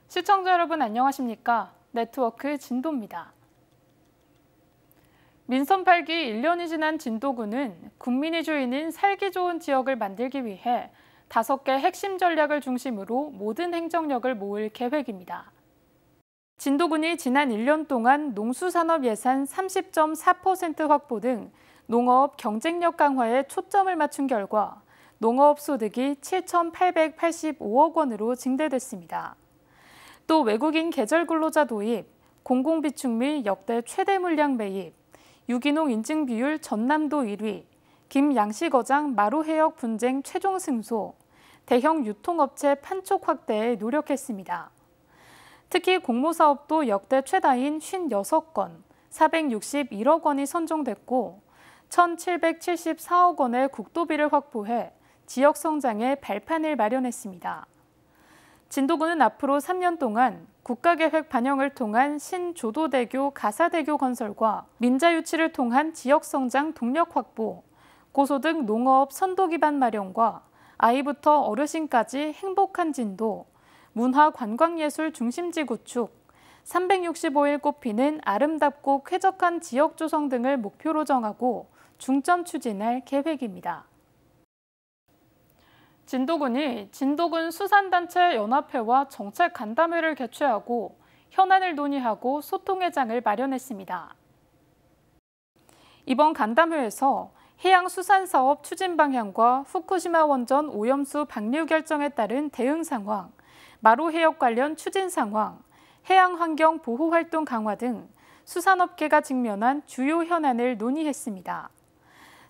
시청자 여러분 안녕하십니까? 네트워크 진도입니다. 민선 8기 1년이 지난 진도구는 국민이 주인인 살기 좋은 지역을 만들기 위해 5개 핵심 전략을 중심으로 모든 행정력을 모을 계획입니다. 진도군이 지난 1년 동안 농수산업 예산 30.4% 확보 등 농업 경쟁력 강화에 초점을 맞춘 결과 농업 소득이 7,885억 원으로 증대됐습니다. 또 외국인 계절 근로자 도입, 공공비축미 역대 최대 물량 매입, 유기농 인증 비율 전남도 1위, 김양식어장 마루해역 분쟁 최종 승소, 대형 유통업체 판촉 확대에 노력했습니다. 특히 공모사업도 역대 최다인 56건, 461억 원이 선정됐고 1,774억 원의 국도비를 확보해 지역 성장에 발판을 마련했습니다. 진도구는 앞으로 3년 동안 국가계획 반영을 통한 신조도대교 가사대교 건설과 민자유치를 통한 지역성장 동력 확보, 고소득 농업 선도 기반 마련과 아이부터 어르신까지 행복한 진도, 문화관광예술 중심지 구축, 365일 꽃피는 아름답고 쾌적한 지역 조성 등을 목표로 정하고 중점 추진할 계획입니다. 진도군이 진도군 수산단체 연합회와 정책 간담회를 개최하고 현안을 논의하고 소통의 장을 마련했습니다. 이번 간담회에서 해양수산사업 추진 방향과 후쿠시마 원전 오염수 방류 결정에 따른 대응 상황, 마루해역 관련 추진 상황, 해양환경 보호 활동 강화 등 수산업계가 직면한 주요 현안을 논의했습니다.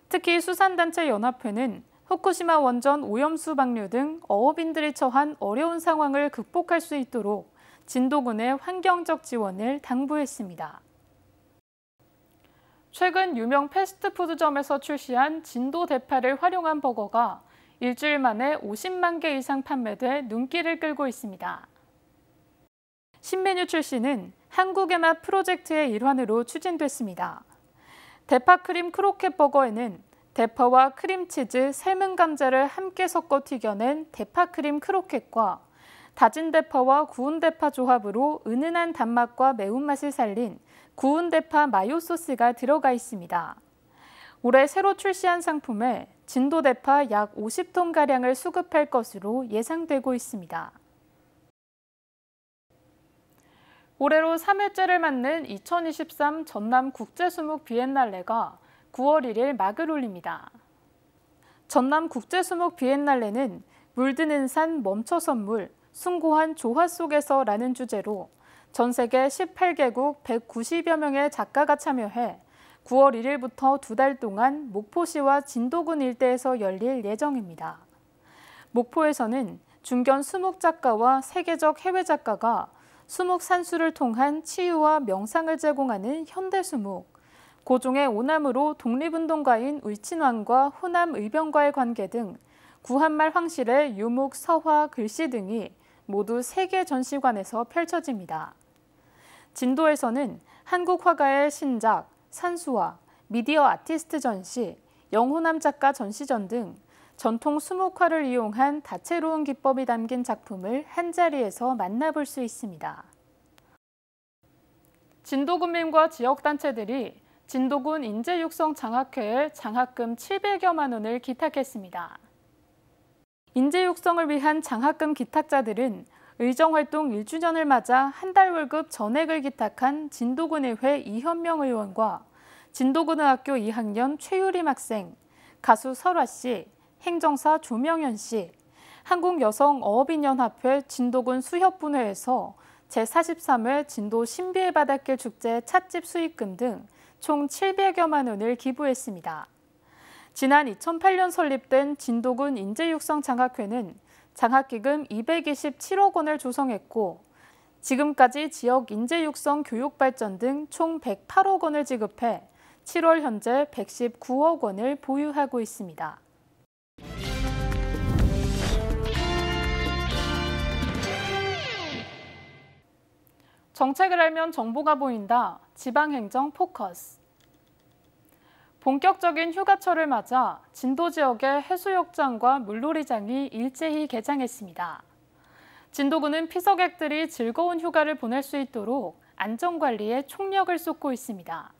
특히 수산단체 연합회는 후쿠시마 원전 오염수 방류 등 어업인들이 처한 어려운 상황을 극복할 수 있도록 진도군의 환경적 지원을 당부했습니다. 최근 유명 패스트푸드점에서 출시한 진도 대파를 활용한 버거가 일주일 만에 50만 개 이상 판매돼 눈길을 끌고 있습니다. 신메뉴 출시는 한국의 맛 프로젝트의 일환으로 추진됐습니다. 대파 크림 크로켓 버거에는 대파와 크림치즈, 삶은 감자를 함께 섞어 튀겨낸 대파 크림 크로켓과 다진 대파와 구운 대파 조합으로 은은한 단맛과 매운맛을 살린 구운 대파 마요 소스가 들어가 있습니다. 올해 새로 출시한 상품에 진도 대파 약 50톤가량을 수급할 것으로 예상되고 있습니다. 올해로 3회째를 맞는 2023 전남 국제수묵 비엔날레가 9월 1일 막을 올립니다. 전남 국제수묵 비엔날레는 물드는 산 멈춰 선물, 숭고한 조화 속에서라는 주제로 전 세계 18개국 190여 명의 작가가 참여해 9월 1일부터 2달 동안 목포시와 진도군 일대에서 열릴 예정입니다. 목포에서는 중견 수묵 작가와 세계적 해외 작가가 수묵 산수를 통한 치유와 명상을 제공하는 현대수묵, 고종의 오남으로 독립운동가인 울친왕과 호남 의병과의 관계 등 구한말 황실의 유목, 서화, 글씨 등이 모두 3개 전시관에서 펼쳐집니다. 진도에서는 한국 화가의 신작, 산수화, 미디어 아티스트 전시, 영호남 작가 전시전 등 전통 수묵화를 이용한 다채로운 기법이 담긴 작품을 한자리에서 만나볼 수 있습니다. 진도군민과 지역단체들이 진도군 인재육성 장학회에 장학금 700여만 원을 기탁했습니다. 인재육성을 위한 장학금 기탁자들은 의정활동 1주년을 맞아 한 달 월급 전액을 기탁한 진도군의회 이현명 의원과 진도고등학교 2학년 최유림 학생, 가수 설화 씨, 행정사 조명현 씨, 한국여성어업인연합회 진도군 수협분회에서 제43회 진도 신비의 바닷길 축제 찻집 수익금 등 총 700여만 원을 기부했습니다. 지난 2008년 설립된 진도군 인재육성 장학회는 장학기금 227억 원을 조성했고 지금까지 지역 인재육성 교육 발전 등 총 108억 원을 지급해 7월 현재 119억 원을 보유하고 있습니다. 정책을 알면 정보가 보인다. 지방행정 포커스. 본격적인 휴가철을 맞아 진도 지역의 해수욕장과 물놀이장이 일제히 개장했습니다. 진도구는 피서객들이 즐거운 휴가를 보낼 수 있도록 안전관리에 총력을 쏟고 있습니다.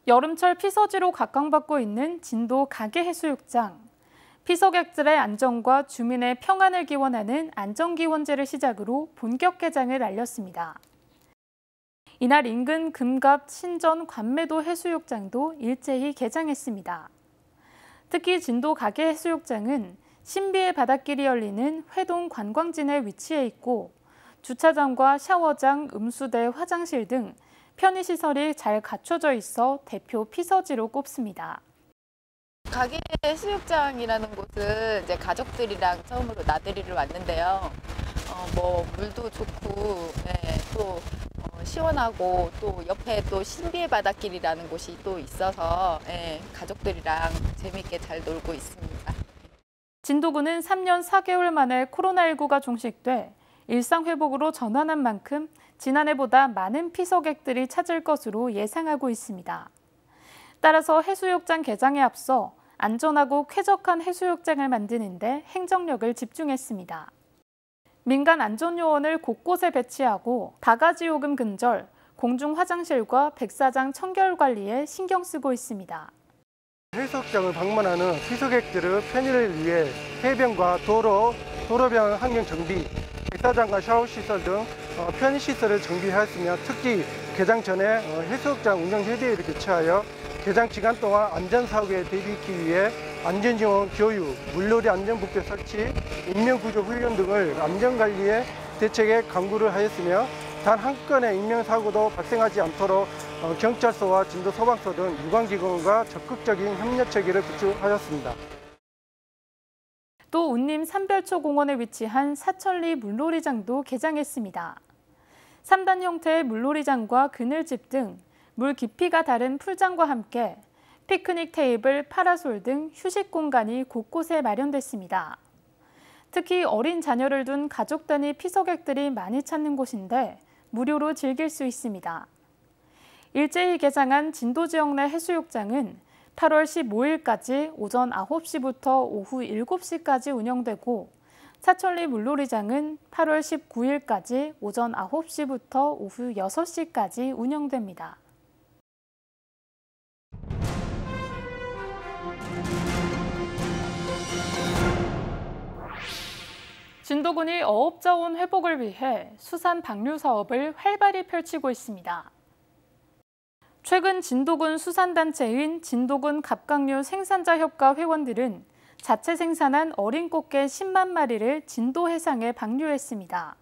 여름철 피서지로 각광받고 있는 진도 가계해수욕장. 피서객들의 안전과 주민의 평안을 기원하는 안전기원제를 시작으로 본격 개장을 알렸습니다. 이날 인근 금갑, 신전, 관매도 해수욕장도 일제히 개장했습니다. 특히 진도 가계해수욕장은 신비의 바닷길이 열리는 회동 관광진에 위치해 있고 주차장과 샤워장, 음수대, 화장실 등 편의시설이 잘 갖춰져 있어 대표 피서지로 꼽습니다. 가계해수욕장이라는 곳은 이제 가족들이랑 처음으로 나들이를 왔는데요. 물도 좋고, 또 시원하고 또 옆에 또 신비의 바닷길이라는 곳이 또 있어서 가족들이랑 재밌게 잘 놀고 있습니다. 진도구는 3년 4개월 만에 코로나19가 종식돼 일상 회복으로 전환한 만큼 지난해보다 많은 피서객들이 찾을 것으로 예상하고 있습니다. 따라서 해수욕장 개장에 앞서 안전하고 쾌적한 해수욕장을 만드는 데 행정력을 집중했습니다. 민간 안전요원을 곳곳에 배치하고 다가지요금 근절, 공중 화장실과 백사장 청결 관리에 신경 쓰고 있습니다. 해수욕장을 방문하는 피서객들의 편의를 위해 해변과 도로변 환경 정비, 백사장과 샤워시설 등 편의시설을 정비하였으며 특히 개장 전에 해수욕장 운영회대회를 개최하여 개장 기간 동안 안전사고에 대비하기 위해 안전지원 교육, 물놀이 안전북대 설치, 인명구조 훈련 등을 안전관리에 대책에 강구를 하였으며 단 한 건의 인명사고도 발생하지 않도록 경찰서와 진도소방서 등 유관기관과 적극적인 협력 체계를 구축하였습니다. 또 운림 삼별초 공원에 위치한 사천리 물놀이장도 개장했습니다. 3단 형태의 물놀이장과 그늘집 등 물 깊이가 다른 풀장과 함께 피크닉 테이블, 파라솔 등 휴식 공간이 곳곳에 마련됐습니다. 특히 어린 자녀를 둔 가족 단위 피서객들이 많이 찾는 곳인데 무료로 즐길 수 있습니다. 일제히 개장한 진도 지역 내 해수욕장은 8월 15일까지 오전 9시부터 오후 7시까지 운영되고 사천리 물놀이장은 8월 19일까지 오전 9시부터 오후 6시까지 운영됩니다. 진도군이 어업자원 회복을 위해 수산 방류 사업을 활발히 펼치고 있습니다. 최근 진도군 수산단체인 진도군 갑각류 생산자협과 회원들은 자체 생산한 어린 꽃게 10만 마리를 진도 해상에 방류했습니다.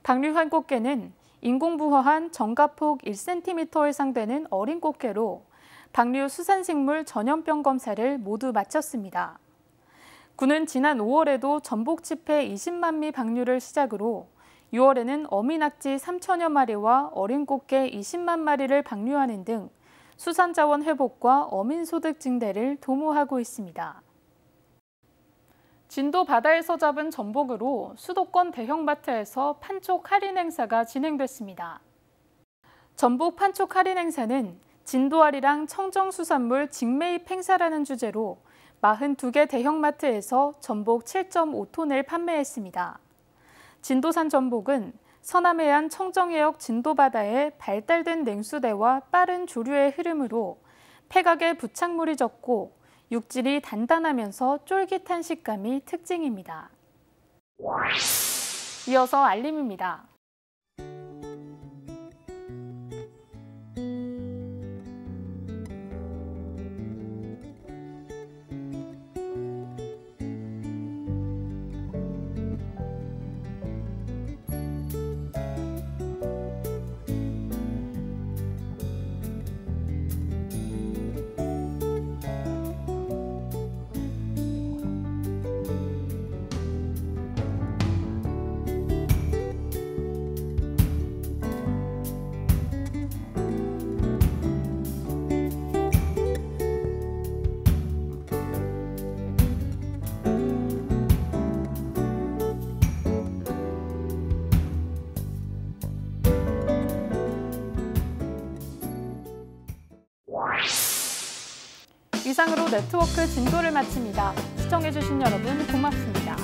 방류한 꽃게는 인공부화한 정가폭 1cm 해상되는 어린 꽃게로 방류 수산식물 전염병 검사를 모두 마쳤습니다. 군은 지난 5월에도 전복치패 20만 미 방류를 시작으로 6월에는 어미낙지 3천여 마리와 어린 꽃게 20만 마리를 방류하는 등 수산자원 회복과 어민소득 증대를 도모하고 있습니다. 진도 바다에서 잡은 전복으로 수도권 대형마트에서 판촉 할인 행사가 진행됐습니다. 전복 판촉 할인 행사는 진도알이랑 청정수산물 직매입 행사라는 주제로 42개 대형마트에서 전복 7.5톤을 판매했습니다. 진도산 전복은 서남해안 청정해역 진도바다에 발달된 냉수대와 빠른 조류의 흐름으로 폐각에 부착물이 적고 육질이 단단하면서 쫄깃한 식감이 특징입니다. 이어서 알림입니다. 이상으로 네트워크 진도를 마칩니다. 시청해주신 여러분 고맙습니다.